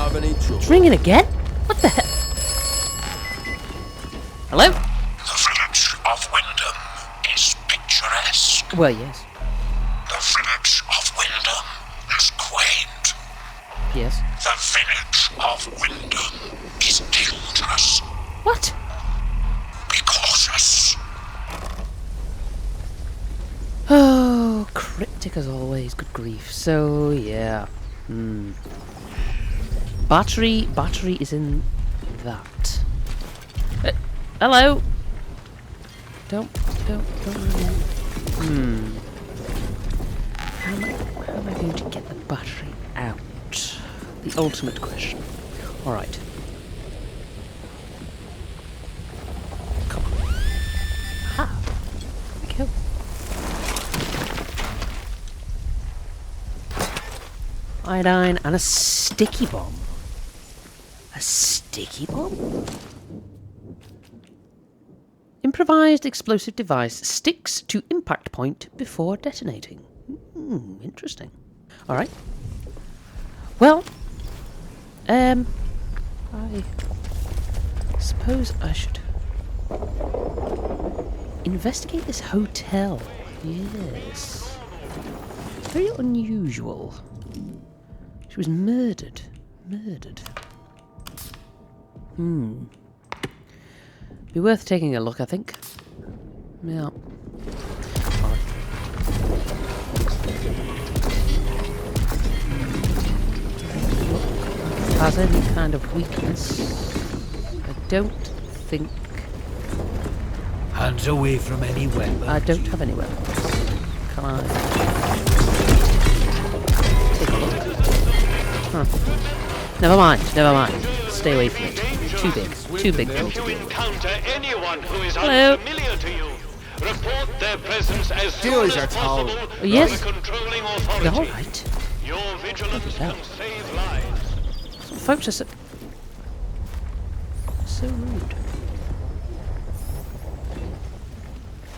have any trouble. It's ringing again? What the hell? Hello? The village of Wyndham is picturesque. Well, yes. The village of Wyndham is quaint. Yes. The village of Wyndham is dangerous. What? Be cautious. Oh, cryptic as always. Good grief. So, yeah. Battery is in that. Hello? Don't. How am I going to get the battery out? The ultimate question. Alright. Come on. Aha. There we go. Iodine and a sticky bomb. A sticky bomb? Improvised explosive device sticks to impact point before detonating. Interesting. Alright. Well, I suppose I should investigate this hotel. Yes. Very unusual. She was murdered. Be worth taking a look, I think. Yeah. Has any kind of weakness? I don't think. Hands away from any weapons. I don't have any weapons. Can I? Take a look. Huh. Never mind. Stay away from it. Too big for me to deal. Encounter anyone who is Hello. unfamiliar to you. Report their presence as soon Dealers as are possible told. to Yes. the controlling All authority. right. Your vigilance hell. can save lives. Folks are so rude.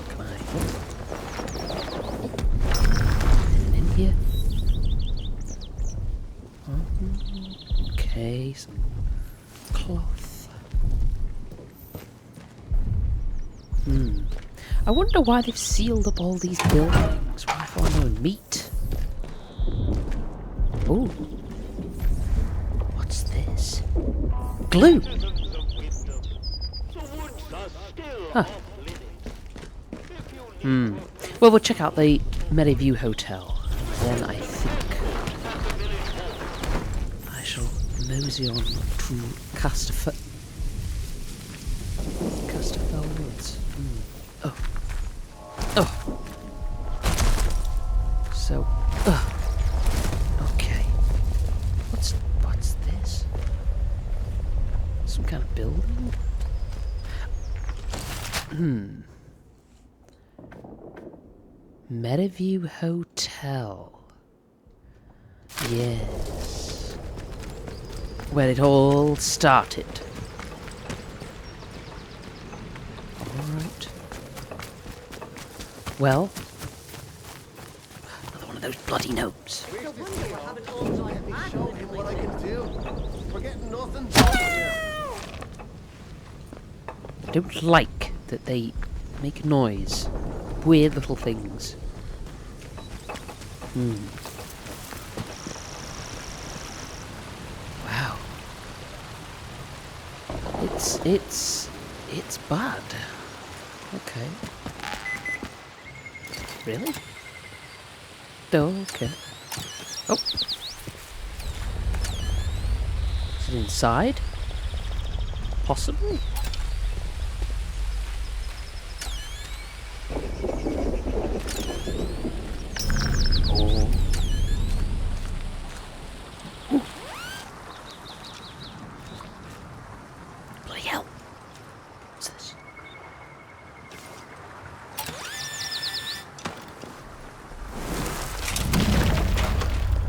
Come on. In here. Okay. Some cloth. I wonder why they've sealed up all these buildings. Why for no meat? Oh. What's this? Glue! Huh. Well, we'll check out the Mereview Hotel. Then I think I shall mosey on to Casterfell Woods. Oh. So, okay. What's this? Some kind of building? Mereview Hotel. Yes. Where it all started. Alright. Well, another one of those bloody gnomes. What I can do. We're getting nothing. I don't like that they make noise. Weird little things. Wow. It's bad. Okay. Really? Okay. Oh. Is it inside? Possibly. Oh. Ooh. Bloody hell. What's this?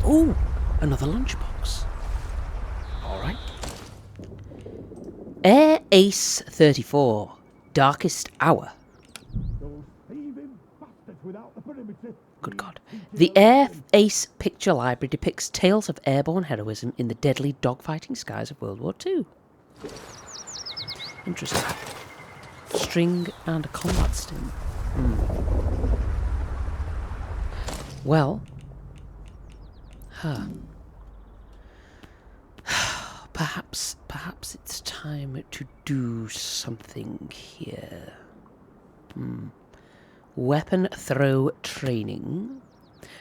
Ooh, another lunchbox. Alright. Air Ace 34. Darkest Hour. Good God. The Air Ace Picture Library depicts tales of airborne heroism in the deadly dogfighting skies of World War II. Interesting. String and a combat stim. Well. Perhaps it's time to do something here. Weapon throw training.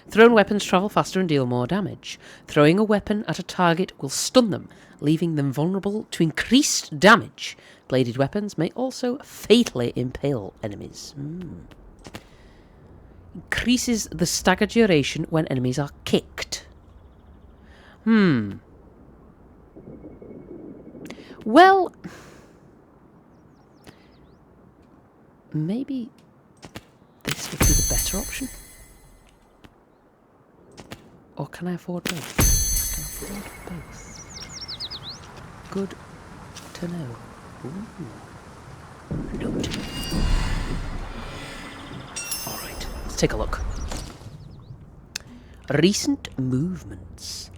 Thrown weapons travel faster and deal more damage. Throwing a weapon at a target will stun them, leaving them vulnerable to increased damage. Bladed weapons may also fatally impale enemies. Increases the stagger duration when enemies are kicked. Well, maybe this would be the better option. Or can I afford both? I can afford both. Good to know. Note. Alright, let's take a look. Recent movements.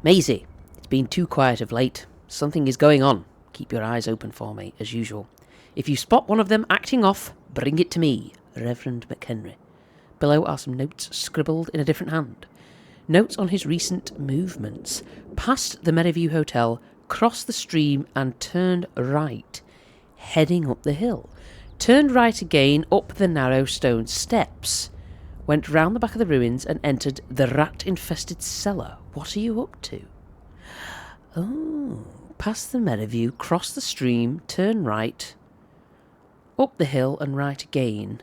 Maisie, it's been too quiet of late. Something is going on. Keep your eyes open for me, as usual. If you spot one of them acting off, bring it to me, Reverend McHenry. Below are some notes scribbled in a different hand. Notes on his recent movements. Passed the Mereview Hotel, crossed the stream and turned right, heading up the hill. Turned right again up the narrow stone steps. Went round the back of the ruins and entered the rat-infested cellar. What are you up to? Oh, past the Mereview, cross the stream, turn right, up the hill and right again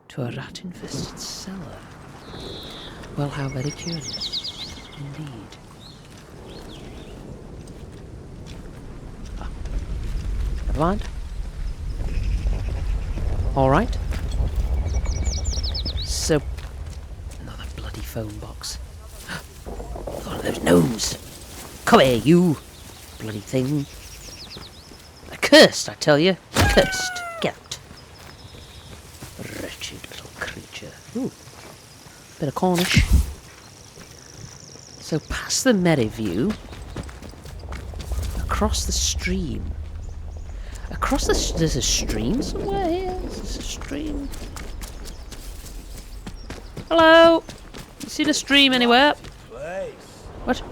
to a rat-infested cellar. Well, how very curious, indeed. Never mind. Alright. So, another bloody phone box. One of those gnomes. Come here, you bloody thing. Accursed, I tell you. Accursed. Get out. Wretched little creature. Ooh. Bit of Cornish. So past the Mereview. Across the stream. There's a stream somewhere here. There's a stream. Hello? You seen a stream anywhere? What?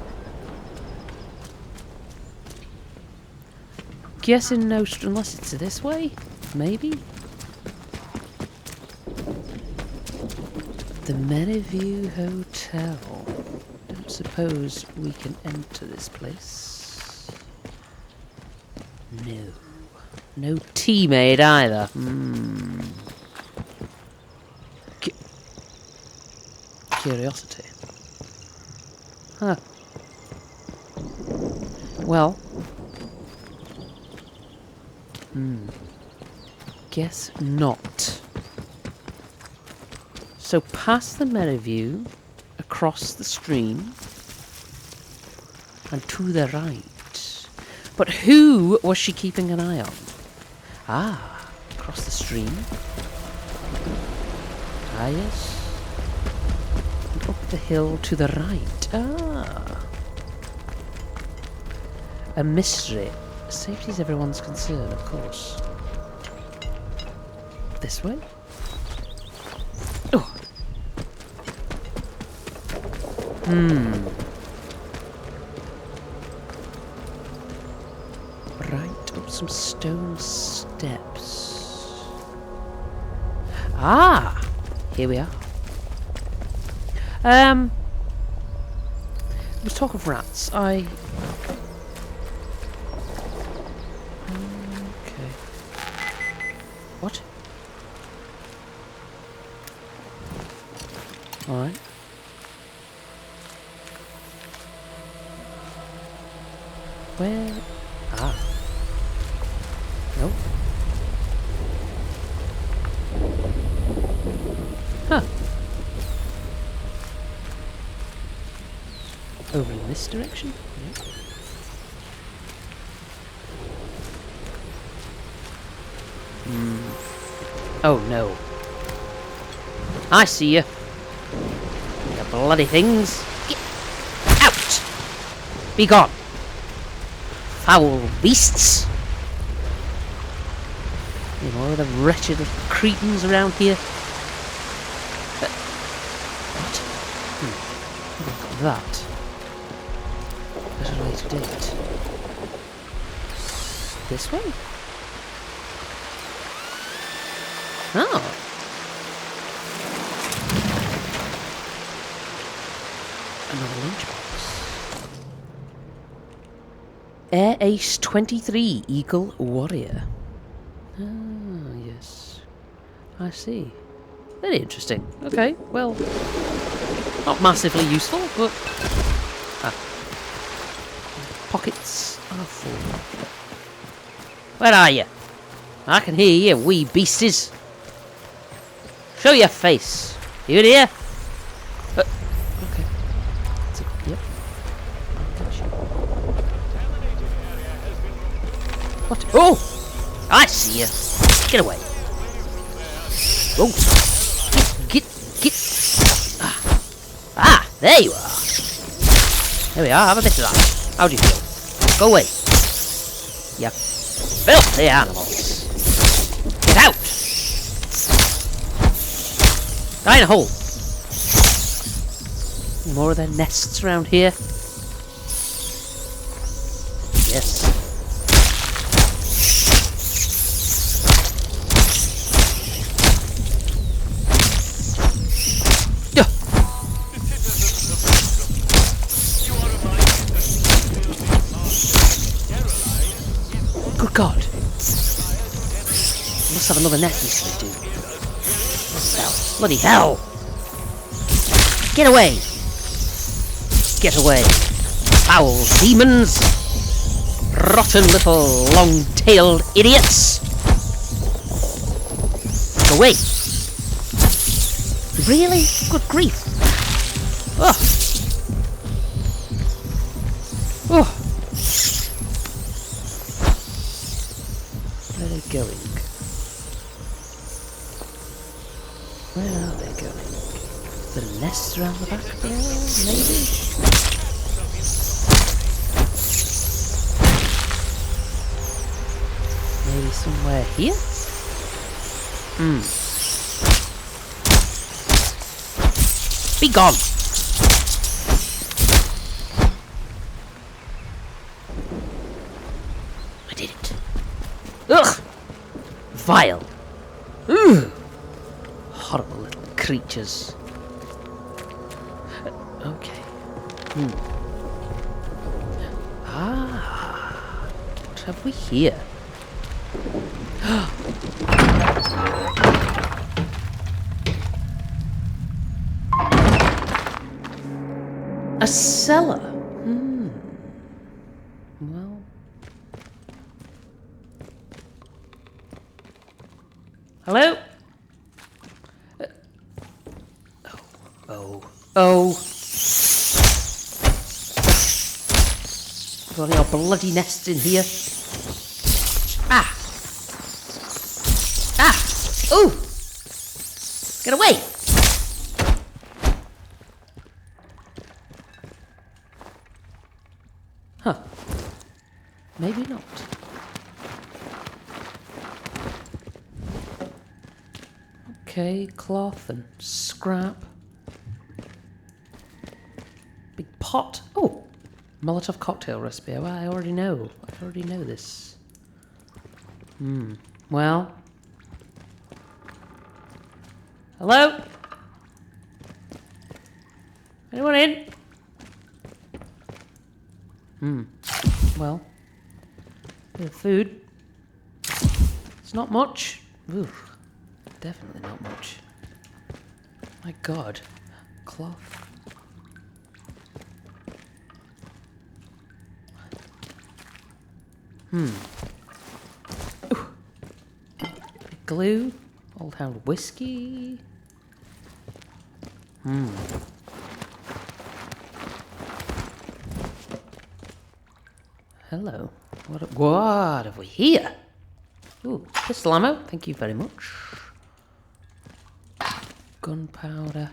Guessing no, unless it's this way? Maybe? The Mereview Hotel. Don't suppose we can enter this place. No. No tea made either. Curiosity. Huh. Well. Guess not. So past the Mereview, across the stream, and to the right. But who was she keeping an eye on? Ah, across the stream. Ah, yes. And up the hill to the right. Ah. A mystery. Safety is everyone's concern, of course. This way? Oh. Right up some stone steps. Ah! Here we are. Let's talk of rats. Okay. What? Alright. Where? Ah. Nope. Huh. Over in this direction? Yep. Oh no. I see you. bloody things. Get out! Be gone! Foul beasts! You know, the wretched little cretins around here. What? Look at that. Better way to do it. This way? Oh. Another lunchbox. Air Ace 23 Eagle Warrior. Ah, yes. I see. Very interesting. Okay, well, not massively useful, but... Ah. Pockets are full. Where are you? I can hear you, wee beasties. Show your face. You in here? Okay. Yep. What? Oh! I see you. Get away. Oh. Get. Ah, there you are. There we are. Have a bit of that. How do you feel? Go away. You filthy animals. Get out. Die in a hole. More of their nests around here. Yes. Good God. Must have another nest these things do. Hell. Bloody hell. Get away. Get away. Foul demons. Rotten little long-tailed idiots. Get away. Really? Good grief. Oh. Oh. Where are they going? Where are they going? Is there a nest around the back there, maybe? Maybe somewhere here? Be gone! I did it. Ugh! Vile. Ugh! Horrible little creatures. Okay. Ah. What have we here? A cellar. Well. Hello? Oh. Got any bloody nests in here? Ah! Ooh! Get away! Huh. Maybe not. Okay, cloth and scrap. Big pot. Oh! Molotov cocktail recipe. Well, I already know. I already know this. Well. Hello? Anyone in? Well. Bit of food. It's not much. Ooh. Definitely not much. My God. Cloth. Glue. Old Hound whiskey. Hello. What have we here? Ooh, pistol ammo. Thank you very much. Gunpowder.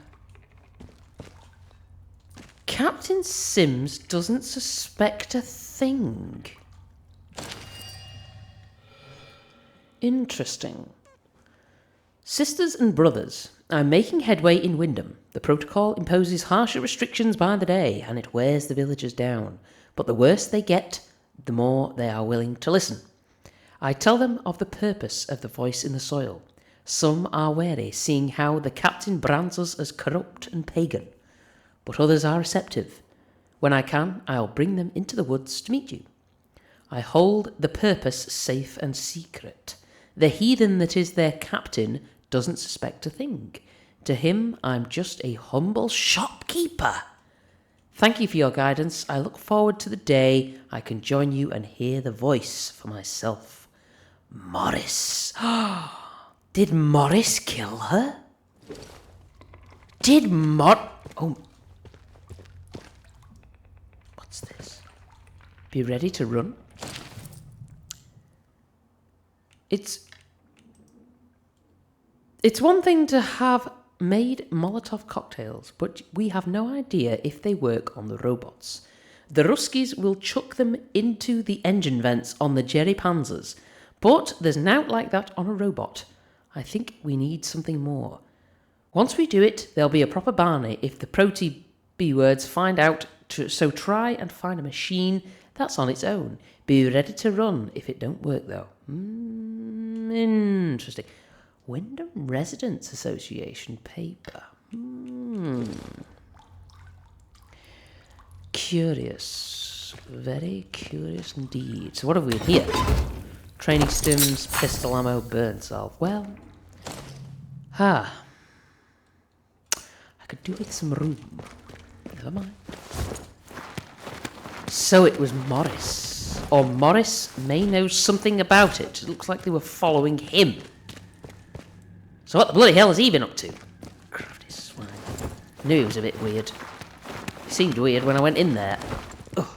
Captain Sims doesn't suspect a thing. Interesting. Sisters and brothers, I'm making headway in Wyndham. The protocol imposes harsher restrictions by the day, and it wears the villagers down. But the worse they get, the more they are willing to listen. I tell them of the purpose of the voice in the soil. Some are wary, seeing how the captain brands us as corrupt and pagan. But others are receptive. When I can, I'll bring them into the woods to meet you. I hold the purpose safe and secret. The heathen that is their captain doesn't suspect a thing. To him, I'm just a humble shopkeeper. Thank you for your guidance. I look forward to the day I can join you and hear the voice for myself. Morris. Did Morris kill her? Oh. What's this? Be ready to run. It's one thing to have made Molotov cocktails, but we have no idea if they work on the robots. The Ruskies will chuck them into the engine vents on the Jerry Panzers, but there's nout like that on a robot. I think we need something more. Once we do it, there'll be a proper Barney if the Proti B-words find out, so try and find a machine that's on its own. Be ready to run if it don't work, though. Interesting. Wyndham Residents Association paper. Curious. Very curious indeed. So what have we here? Training stims, pistol ammo, burn salve. Well, I could do with some room. Never mind. So it was Morris. Or Morris may know something about it. It looks like they were following him. So what the bloody hell has he been up to? Crafty swine. Knew he was a bit weird. He seemed weird when I went in there. Ugh.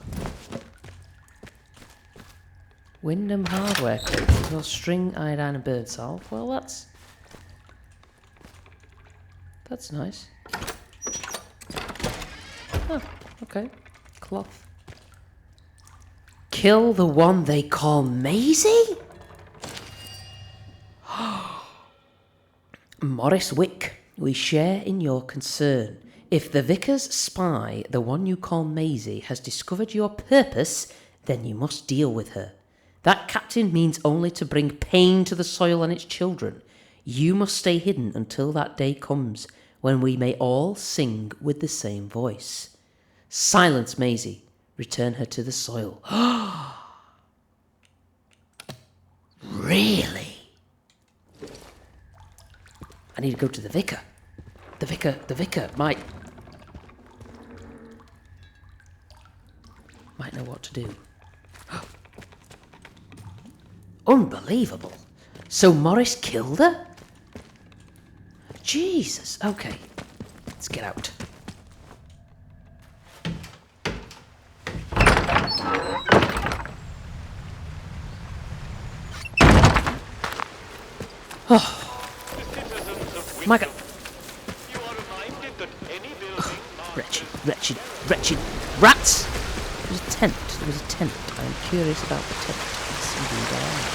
Wyndham hardware crates. Well, string, iodine and bird salve. Well, that's nice. Oh, okay. Cloth. Kill the one they call Maisie? Morris Wick, we share in your concern. If the vicar's spy, the one you call Maisie, has discovered your purpose, then you must deal with her. That captain means only to bring pain to the soil and its children. You must stay hidden until that day comes, when we may all sing with the same voice. Silence, Maisie. Return her to the soil. Really? I need to go to the vicar. The vicar might know what to do. Unbelievable. So Morris killed her? Jesus. Okay. Let's get out. Oh. My God. You are reminded that any building Wretched rats! There was a tent. I am curious about the tent. Yes, indeed I am.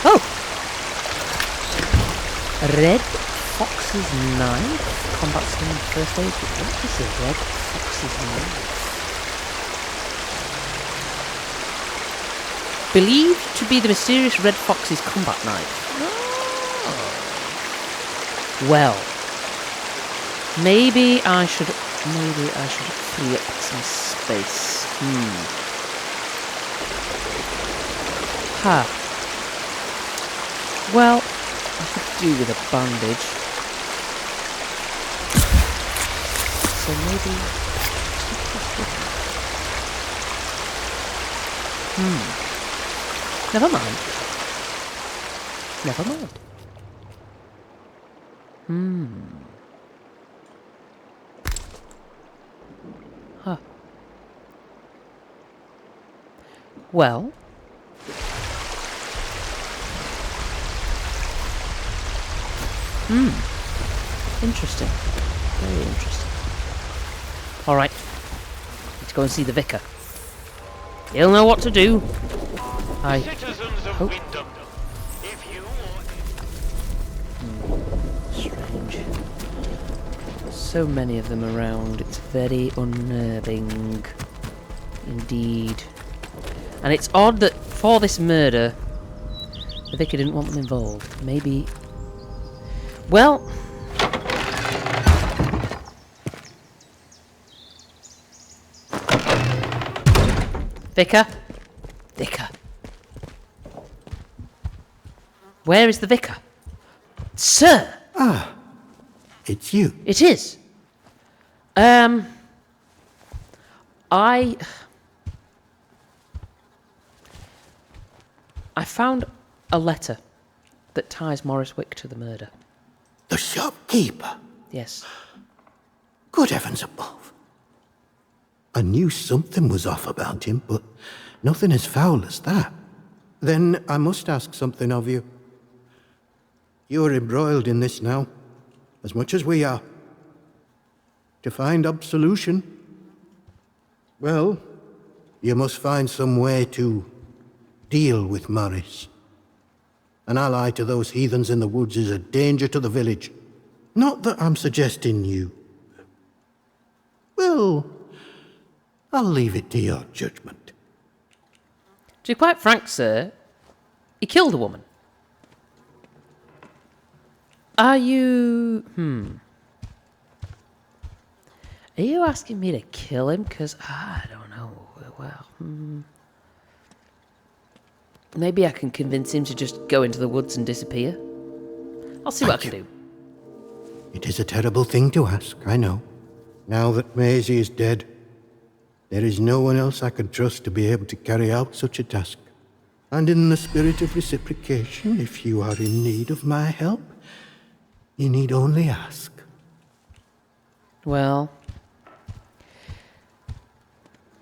Oh! Red Fox's knife? Combat skin and first aid. What is a Red Fox's knife? Believed to be the mysterious Red Fox's combat knife. Oh. Well, maybe I should free up some space. Well, I could do with a bandage. So maybe. Never mind. Well. Interesting. Very interesting. Alright. Let's go and see the vicar. He'll know what to do. Citizens of Wyndham, if you Strange. So many of them around. It's very unnerving. Indeed. And it's odd that for this murder, the vicar didn't want them involved. Maybe... Well... Vicar? Vicar. Where is the vicar? Sir! It's you. It is. I found a letter that ties Morris Wick to the murder. The shopkeeper. Yes. Good heavens above. I knew something was off about him, but nothing as foul as that. Then I must ask something of you. You are embroiled in this now, as much as we are. To find absolution, well, you must find some way to deal with Morris. An ally to those heathens in the woods is a danger to the village. Not that I'm suggesting you... Well, I'll leave it to your judgment. To be quite frank, sir, he killed a woman. Are you... Are you asking me to kill him? Because I don't know. Well, maybe I can convince him to just go into the woods and disappear. I'll see what I can do. It is a terrible thing to ask, I know. Now that Maisie is dead, there is no one else I can trust to be able to carry out such a task. And in the spirit of reciprocation, if you are in need of my help, you need only ask. Well,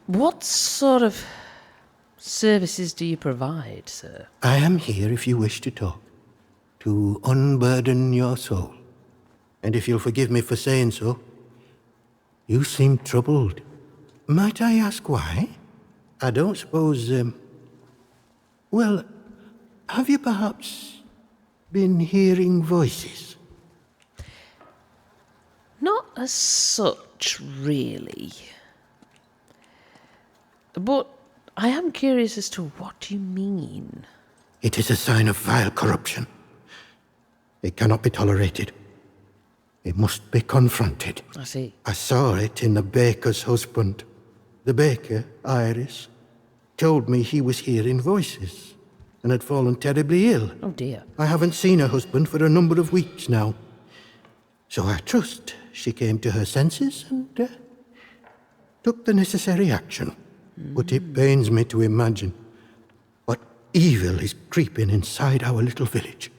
what sort of services do you provide, sir? I am here if you wish to talk, to unburden your soul. And if you'll forgive me for saying so, you seem troubled. Might I ask why? I don't suppose, well, have you perhaps been hearing voices? Not as such, really. But I am curious as to what you mean. It is a sign of vile corruption. It cannot be tolerated. It must be confronted. I see. I saw it in the baker's husband. The baker, Iris, told me he was hearing voices and had fallen terribly ill. Oh dear. I haven't seen her husband for a number of weeks now. So I trust she came to her senses and took the necessary action. But it pains me to imagine what evil is creeping inside our little village.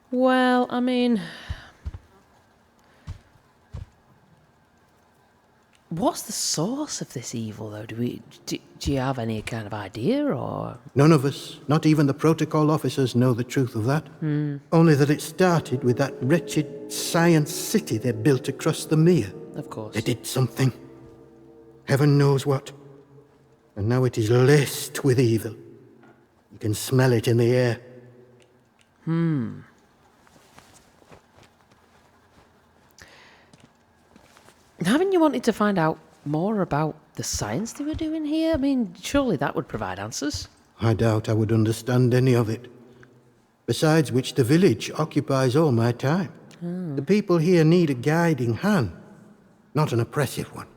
Well, I mean... What's the source of this evil, though? Do you have any kind of idea, or...? None of us, not even the protocol officers, know the truth of that. Only that it started with that wretched science city they built across the mere. Of course. They did something. Heaven knows what. And now it is laced with evil. You can smell it in the air. Haven't you wanted to find out more about the science they were doing here? I mean, surely that would provide answers. I doubt I would understand any of it. Besides which, the village occupies all my time. The people here need a guiding hand, not an oppressive one.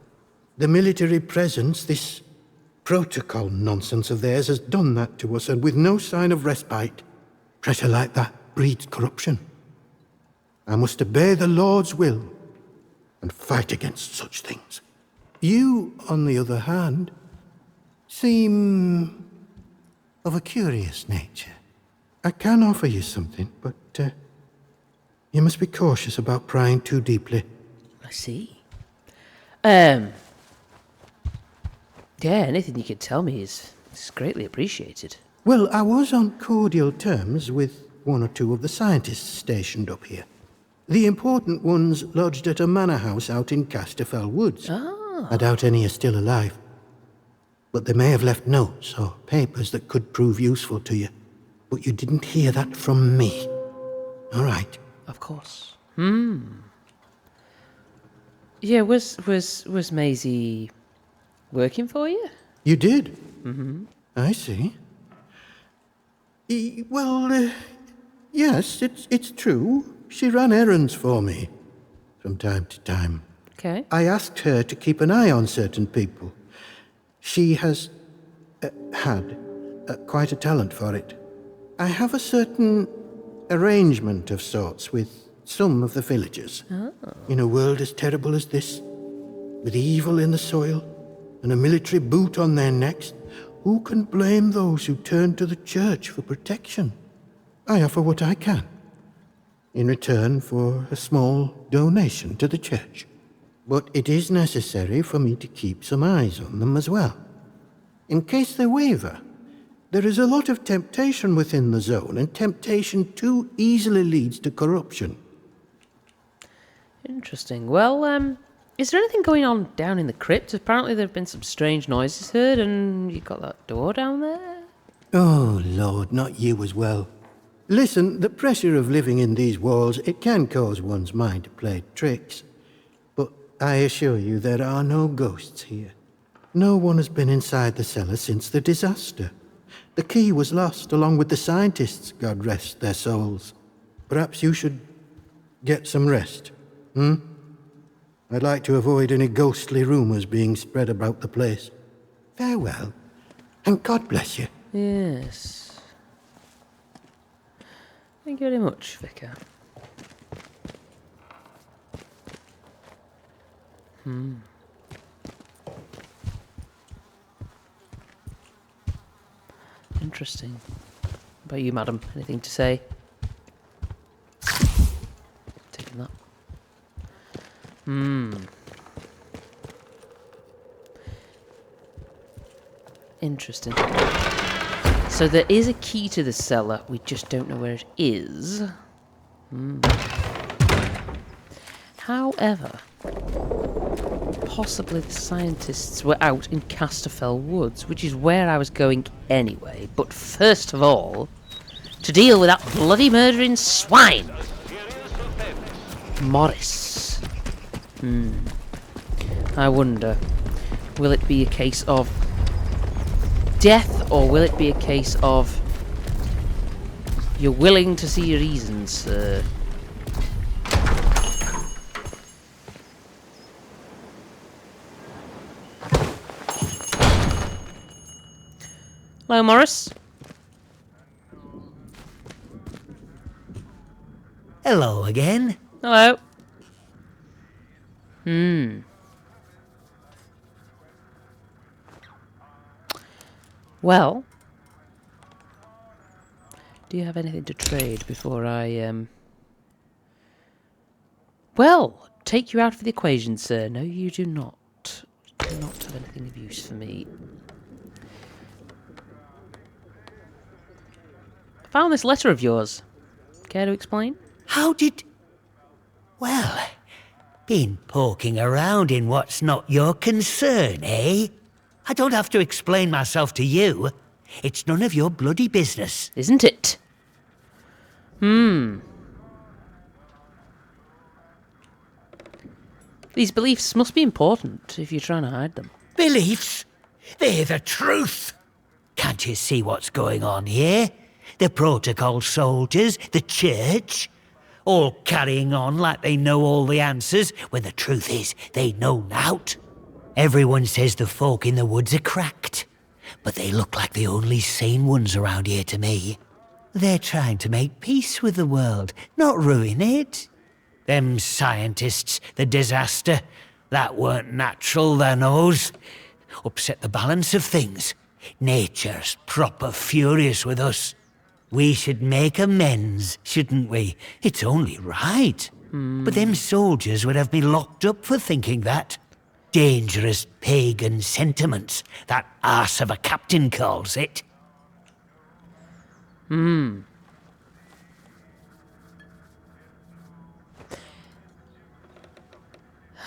The military presence, this protocol nonsense of theirs, has done that to us, and with no sign of respite, pressure like that breeds corruption. I must obey the Lord's will and fight against such things. You, on the other hand, seem of a curious nature. I can offer you something, but you must be cautious about prying too deeply. I see. Yeah, anything you could tell me is greatly appreciated. Well, I was on cordial terms with one or two of the scientists stationed up here. The important ones lodged at a manor house out in Casterfell Woods. Ah. I doubt any are still alive. But they may have left notes or papers that could prove useful to you. But you didn't hear that from me. All right. Of course. Yeah, was Maisie working for you? You did? Mm-hmm. I see. Well, yes, it's true. She ran errands for me from time to time. Okay. I asked her to keep an eye on certain people. She has had quite a talent for it. I have a certain arrangement of sorts with some of the villagers. Oh. In a world as terrible as this, with evil in the soil and a military boot on their necks, who can blame those who turn to the church for protection? I offer what I can, in return for a small donation to the church. But it is necessary for me to keep some eyes on them as well. In case they waver, there is a lot of temptation within the zone, and temptation too easily leads to corruption. Interesting. Well, is there anything going on down in the crypt? Apparently there have been some strange noises heard, and you got that door down there? Oh, Lord, not you as well. Listen, the pressure of living in these walls, it can cause one's mind to play tricks. But I assure you there are no ghosts here. No one has been inside the cellar since the disaster. The key was lost along with the scientists, God rest their souls. Perhaps you should get some rest, I'd like to avoid any ghostly rumours being spread about the place. Farewell, and God bless you. Yes. Thank you very much, Vicar. Interesting. What about you, madam? Anything to say? Taking that. Interesting. So there is a key to the cellar, we just don't know where it is. However, possibly the scientists were out in Casterfell Woods, which is where I was going anyway. But first of all, to deal with that bloody murdering swine! Morris. I wonder, will it be a case of death, or will it be a case of you're willing to see reasons, sir? Hello, Morris. Hello again. Hello. Well, do you have anything to trade before I, Well, take you out of the equation, sir. No, you do not. Do not have anything of use for me. I found this letter of yours. Care to explain? How did... Well, been poking around in what's not your concern, eh? I don't have to explain myself to you. It's none of your bloody business. Isn't it? These beliefs must be important if you're trying to hide them. Beliefs? They're the truth. Can't you see what's going on here? The protocol soldiers, the church, all carrying on like they know all the answers, when the truth is they know nought. Everyone says the folk in the woods are cracked, but they look like the only sane ones around here to me. They're trying to make peace with the world, not ruin it. Them scientists, the disaster, that weren't natural, thou knows. Upset the balance of things. Nature's proper furious with us. We should make amends, shouldn't we? It's only right. But them soldiers would have me locked up for thinking that. Dangerous pagan sentiments, that arse of a captain calls it.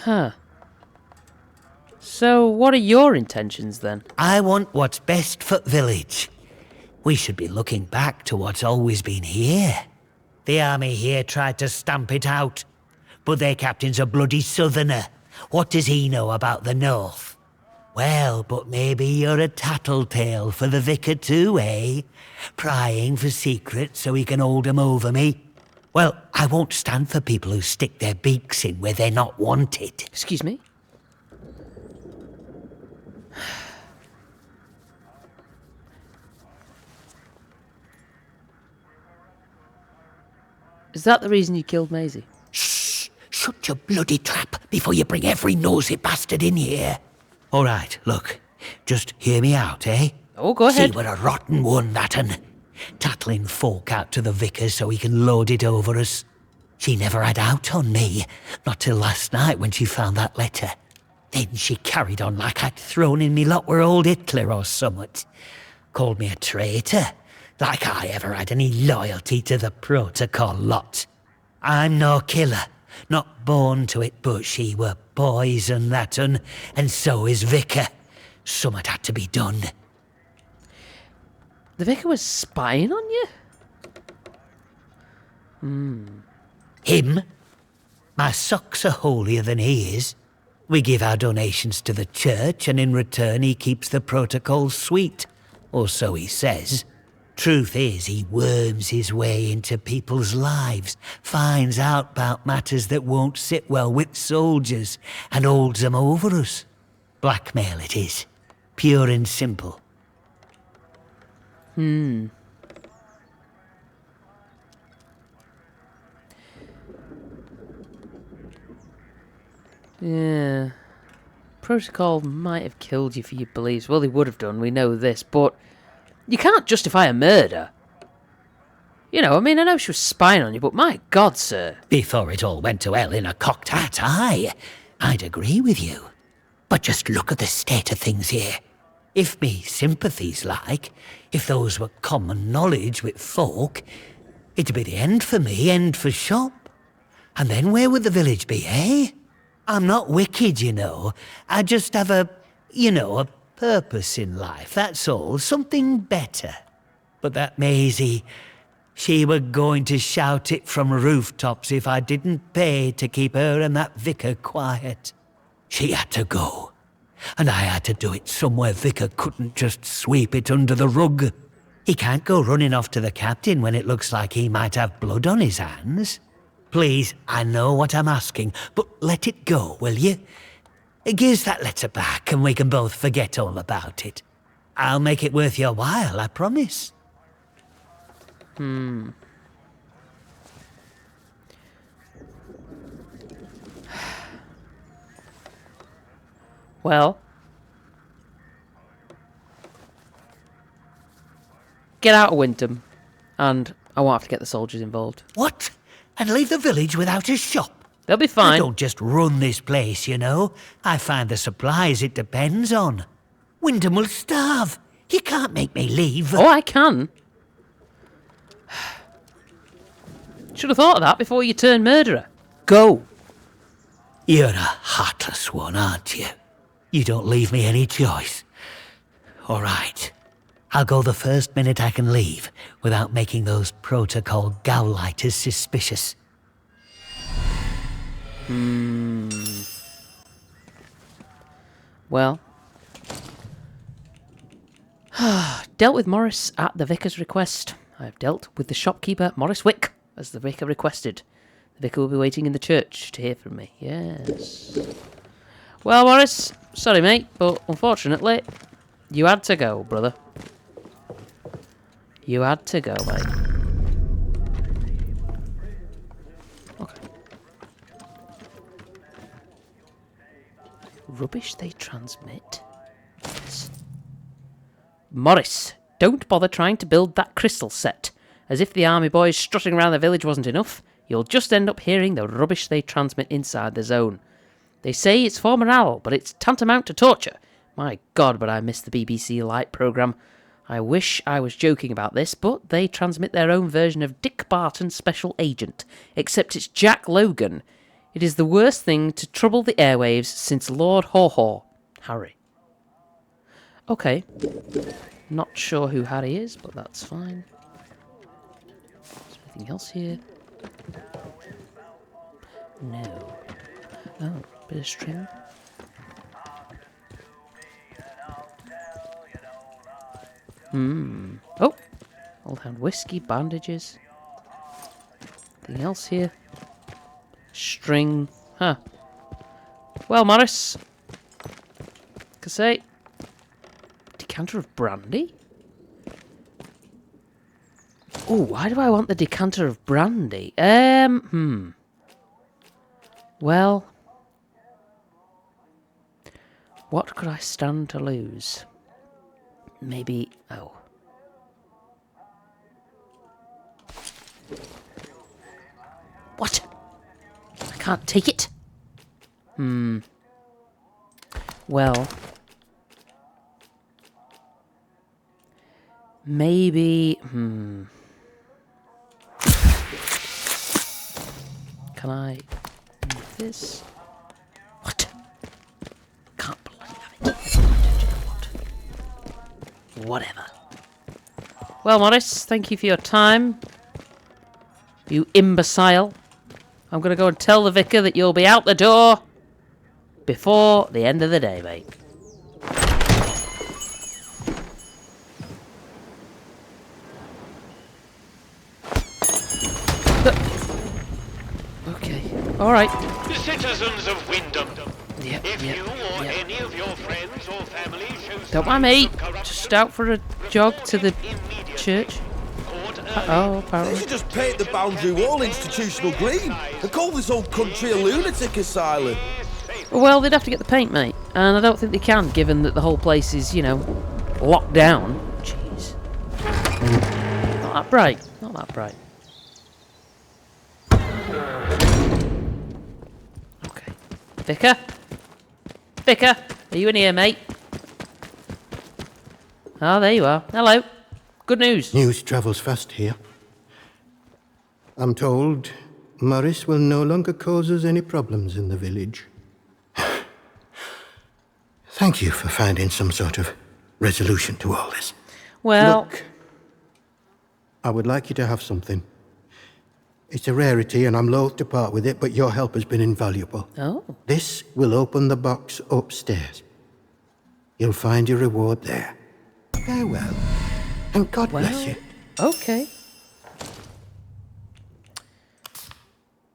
Huh. So, what are your intentions then? I want what's best for the village. We should be looking back to what's always been here. The army here tried to stamp it out, but their captain's a bloody southerner. What does he know about the north? Well, but maybe you're a tattletale for the vicar too, eh? Prying for secrets so he can hold 'em over me. Well, I won't stand for people who stick their beaks in where they're not wanted. Excuse me? Is that the reason you killed Maisie? Shh! Shut your bloody trap before you bring every nosy bastard in here. All right, look, just hear me out, eh? Oh, go ahead. See, we're a rotten one, that un. Tattling folk out to the vicar so he can load it over us. She never had out on me, not till last night when she found that letter. Then she carried on like I'd thrown in me lot were old Hitler or summat. Called me a traitor, like I ever had any loyalty to the protocol lot. I'm no killer, not born to it, but she were poison, that un, and so is Vicar. Summat had to be done. The vicar was spying on you? Him? My socks are holier than he is. We give our donations to the church, and in return he keeps the protocol sweet. Or so he says. Truth is, he worms his way into people's lives, finds out about matters that won't sit well with soldiers, and holds them over us. Blackmail it is. Pure and simple. Yeah. Protocol might have killed you for your beliefs. Well, they would have done, we know this, but you can't justify a murder. You know, I mean, I know she was spying on you, but my God, sir. Before it all went to hell in a cocked hat, I'd agree with you. But just look at the state of things here. If me sympathies like, if those were common knowledge with folk, it'd be the end for me, end for shop. And then where would the village be, eh? I'm not wicked, you know. I just have a purpose in life, that's all. Something better. But that Maisie, she were going to shout it from rooftops if I didn't pay to keep her and that vicar quiet. She had to go. And I had to do it somewhere Vicar couldn't just sweep it under the rug. He can't go running off to the captain when it looks like he might have blood on his hands. Please, I know what I'm asking, but let it go, will you? Give us that letter back and we can both forget all about it. I'll make it worth your while, I promise. Well, get out of Wyndham, and I won't have to get the soldiers involved. What? And leave the village without a shop? They'll be I fine. don't just run this place, you know. I find the supplies it depends on. Wyndham will starve. You can't make me leave. Oh, I can. Should have thought of that before you turned murderer. Go. You're a heartless one, aren't you? You don't leave me any choice. All right. I'll go the first minute I can leave without making those protocol gowlighters suspicious. Well. Dealt with Morris at the vicar's request. I have dealt with the shopkeeper, Morris Wick, as the vicar requested. The vicar will be waiting in the church to hear from me. Yes. Well, Morris, sorry, mate, but unfortunately, you had to go, brother. You had to go, mate. Okay. Rubbish they transmit. Yes. Morris, don't bother trying to build that crystal set. As if the army boys strutting around the village wasn't enough, you'll just end up hearing the rubbish they transmit inside the zone. They say it's for morale, but it's tantamount to torture. My God, but I miss the BBC Light programme. I wish I was joking about this, but they transmit their own version of Dick Barton Special Agent, except it's Jack Logan. It is the worst thing to trouble the airwaves since Lord Haw-Haw. Harry. Okay. Not sure who Harry is, but that's fine. Is there anything else here? No. Oh, bit of string. Oh! Old Hound whiskey, bandages. Anything else here? String. Huh. Well, Morris. Can say. Decanter of brandy? Oh, why do I want the decanter of brandy? Well. What could I stand to lose? Maybe. Oh. What? I can't take it? Well. Maybe. Can I do this? What? Can't bloody have it. Whatever. Well, Morris, thank you for your time. You imbecile. I'm going to go and tell the vicar that you'll be out the door before the end of the day, mate. Okay. All right. Citizens of Wyndham, Yep, if yep, you or yep. any of your friends or family show Don't mind signs me. of corruption, Just out for a jog to the report it immediately. church. Court Oh, They apparently. should just paint the boundary wall institutional green and call this whole country a lunatic asylum. Well, they'd have to get the paint, mate. And I don't think they can, given that the whole place is, you know, locked down. Jeez. Not that bright. Not that bright. Okay. Vicar? Vicar? Are you in here, mate? Oh, there you are. Hello. Good news. News travels fast here. I'm told Morris will no longer cause us any problems in the village. Thank you for finding some sort of resolution to all this. Well, Look, I would like you to have something. It's a rarity and I'm loath to part with it, but your help has been invaluable. oh, This will open the box upstairs. You'll find your reward there. Farewell, and God bless you. okay.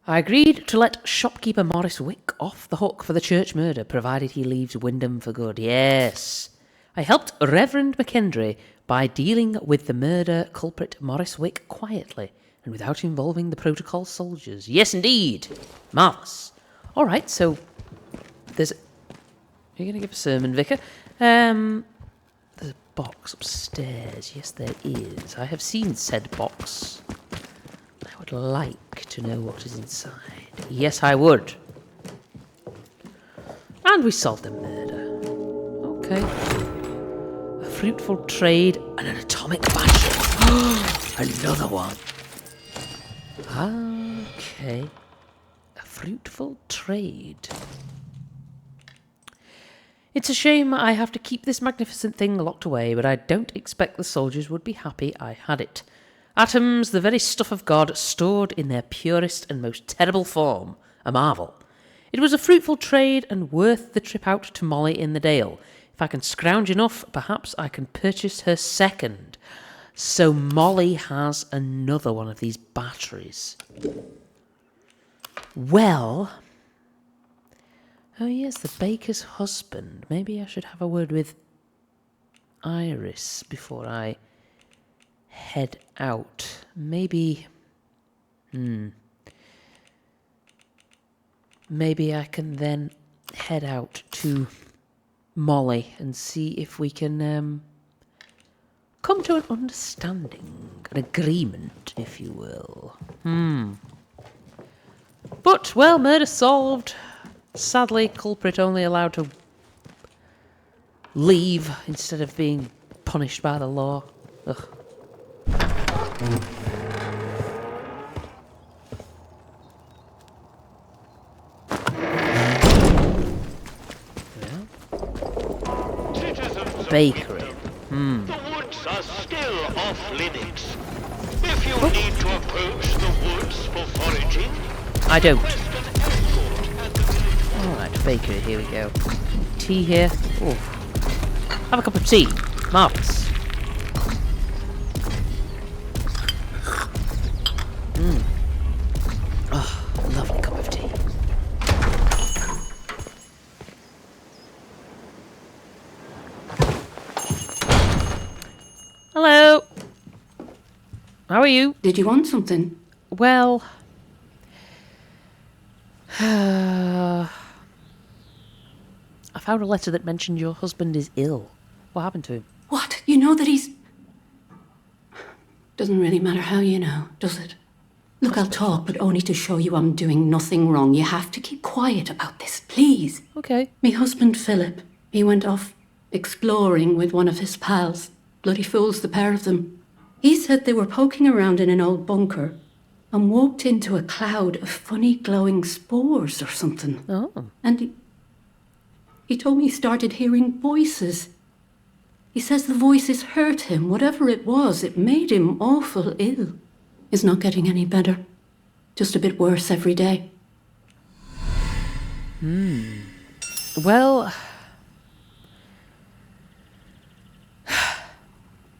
I agreed to let shopkeeper Morris Wick off the hook for the church murder, provided he leaves Wyndham for good. Yes. I helped Reverend McKendry by dealing with the murder culprit Morris Wick quietly and without involving the protocol soldiers. Yes, indeed. Marvellous. All right, so there's... Are you going to give a sermon, Vicar? There's a box upstairs. Yes, there is. I have seen said box. I would like to know what is inside. Yes, I would. And we solved a murder. Okay. A fruitful trade and an atomic battery. Another one. Okay. A fruitful trade. It's a shame I have to keep this magnificent thing locked away, but I don't expect the soldiers would be happy I had it. Atoms, the very stuff of God, stored in their purest and most terrible form. A marvel. It was a fruitful trade and worth the trip out to Molly in the Dale. If I can scrounge enough, perhaps I can purchase her second. So Molly has another one of these batteries. Well... Oh yes, the baker's husband. Maybe I should have a word with Iris before I head out. Maybe... Maybe I can then head out to Molly and see if we can come to an understanding, an agreement, if you will. But, well, murder solved. Sadly, culprit only allowed to leave instead of being punished by the law. Ugh. bakery. The woods are still off limits. If you need to approach the woods for foraging, I don't. request an escort at the village. Alright, bakery, here we go. Tea here. Ooh. Have a cup of tea. Marvellous. Oh, lovely cup of tea. Hello. How are you? Did you want something? Well, I found a letter that mentioned your husband is ill. What happened to him? What? You know that he's... Doesn't really matter how you know, does it? Look, I'll talk, but only to show you I'm doing nothing wrong. You have to keep quiet about this, please. Okay. Me husband, Philip, he went off exploring with one of his pals. Bloody fools, the pair of them. He said they were poking around in an old bunker and walked into a cloud of funny glowing spores or something. Oh. And he told me he started hearing voices. He says the voices hurt him. Whatever it was, it made him awful ill. He's not getting any better. Just a bit worse every day. Well,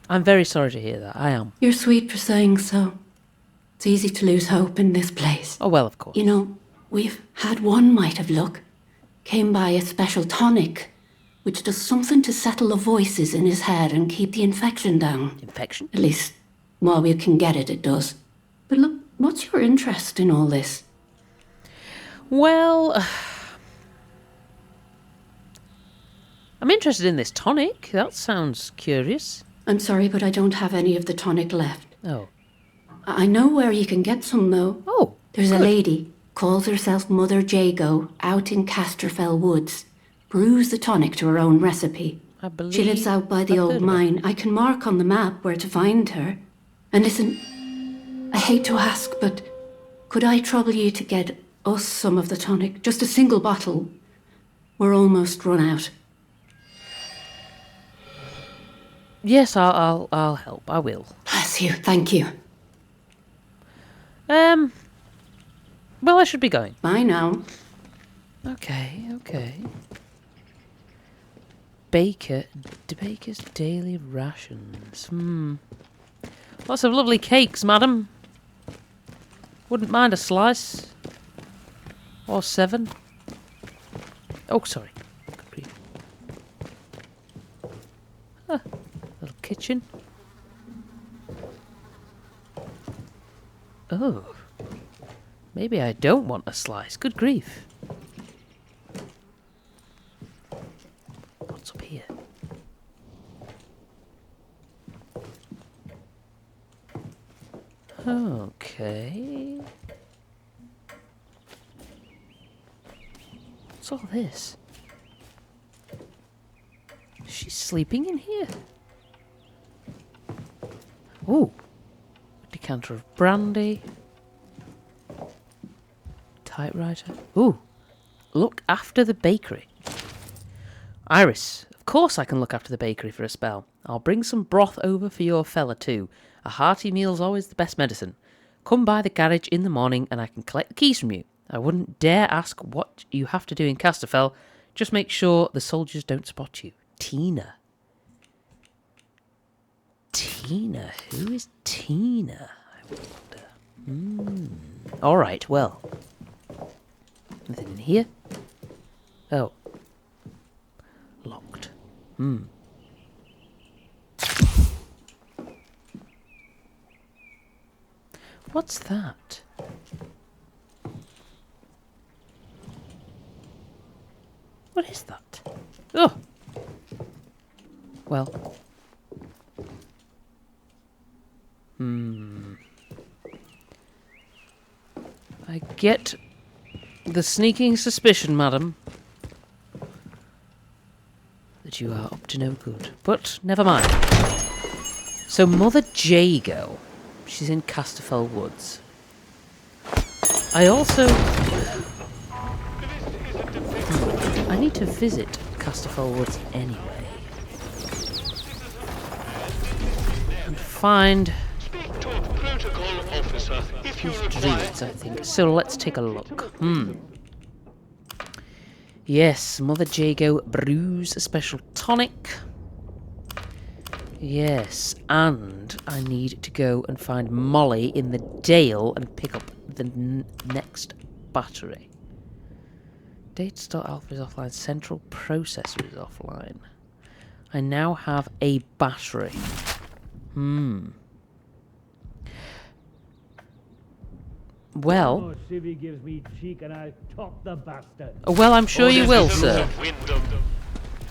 I'm very sorry to hear that. I am. You're sweet for saying so. It's easy to lose hope in this place. Oh, well, of course. You know, we've had one mite of luck. Came by a special tonic, which does something to settle the voices in his head and keep the infection down. Infection? At least, while we can get it, it does. But look, what's your interest in all this? Well, I'm interested in this tonic. That sounds curious. I'm sorry, but I don't have any of the tonic left. Oh. I know where you can get some, though. Oh. There's a good. lady, calls herself Mother Jago, out in Casterfell Woods. Brews the tonic to her own recipe. I believe She lives out by the I've heard old of her. mine. I can mark on the map where to find her. And listen, I hate to ask, but could I trouble you to get us some of the tonic? Just a single bottle. We're almost run out. Yes, I'll help. I will. Bless you. Thank you. Well, I should be going. Bye now. Okay. Baker's daily rations. Lots of lovely cakes, madam. Wouldn't mind a slice. Or 7. Oh, sorry. Good grief. Little kitchen. Oh. Maybe I don't want a slice. Good grief. What's up here? Okay. What's all this? She's sleeping in here? Ooh. A decanter of brandy. Typewriter. Ooh. Look after the bakery. Iris, of course I can look after the bakery for a spell. I'll bring some broth over for your fella too. A hearty meal's always the best medicine. Come by the garage in the morning and I can collect the keys from you. I wouldn't dare ask what you have to do in Casterfell. Just make sure the soldiers don't spot you. Tina. Tina? Who is Tina? I wonder. Alright, well. Nothing in here? Oh. Locked. What's that? What is that? Oh! Well. I get the sneaking suspicion, madam, that you are up to no good. But never mind. So Mother Jago, she's in Casterfell Woods. I also... I need to visit Casterfell Woods anyway. and find Speak to a protocol officer if you these require. druids, I think. So let's take a look. Yes, Mother Jago brews a special tonic. Yes, and I need to go and find Molly in the Dale and pick up the next battery. Data store alpha is offline, central processor is offline. I now have a battery. Well, Civvy gives me cheek and I top the bastard. well, I'm sure you will, sir.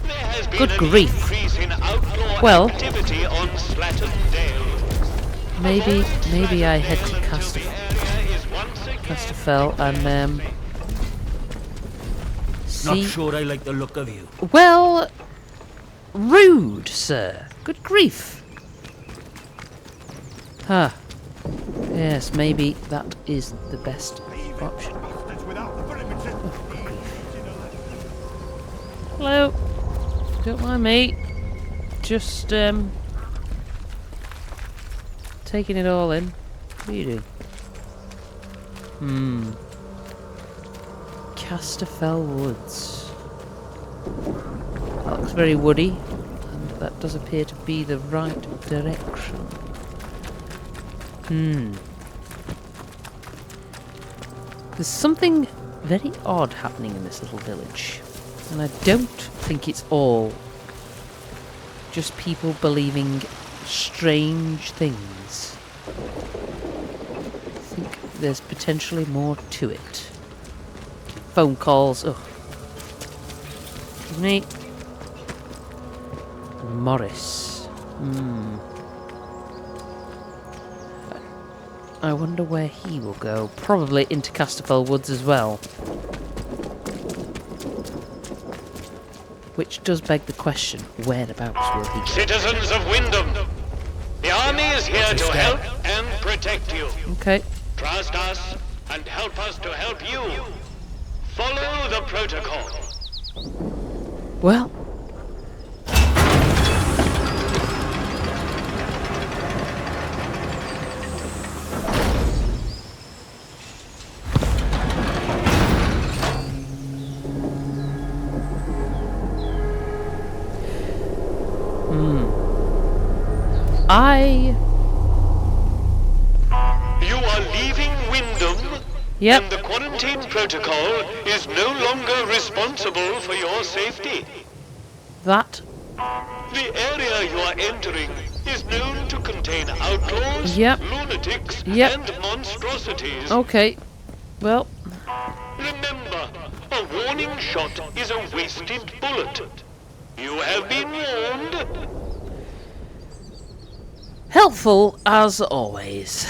There has been Good an grief. increase in outlaw Well, activity on Slatton Dale. maybe I head to Area is once again Casterfell and Not see. sure I like the look of you. Well, rude, sir. Good grief. Huh. Yes, maybe that is the best option. Oh, good grief. Hello. Don't mind me. Just taking it all in. What are you doing? Casterfell Woods. That looks very woody, and that does appear to be the right direction. There's something very odd happening in this little village, and I don't think it's all just people believing strange things. I think there's potentially more to it. Phone calls. Oh, excuse me. Morris. I wonder where he will go. Probably into Casterfell Woods as well. Which does beg the question, whereabouts will he go? Citizens of Wyndham, the army is here to help and protect you. Okay. Trust us and help us to help you. Follow the protocol. Well. You are leaving Wyndham. Yep. And the quarantine protocol is no longer responsible for your safety. That. The area you are entering is known to contain outlaws, Yep. lunatics, Yep. and monstrosities. Okay. Well. Remember, a warning shot is a wasted bullet. You have been warned. Helpful as always.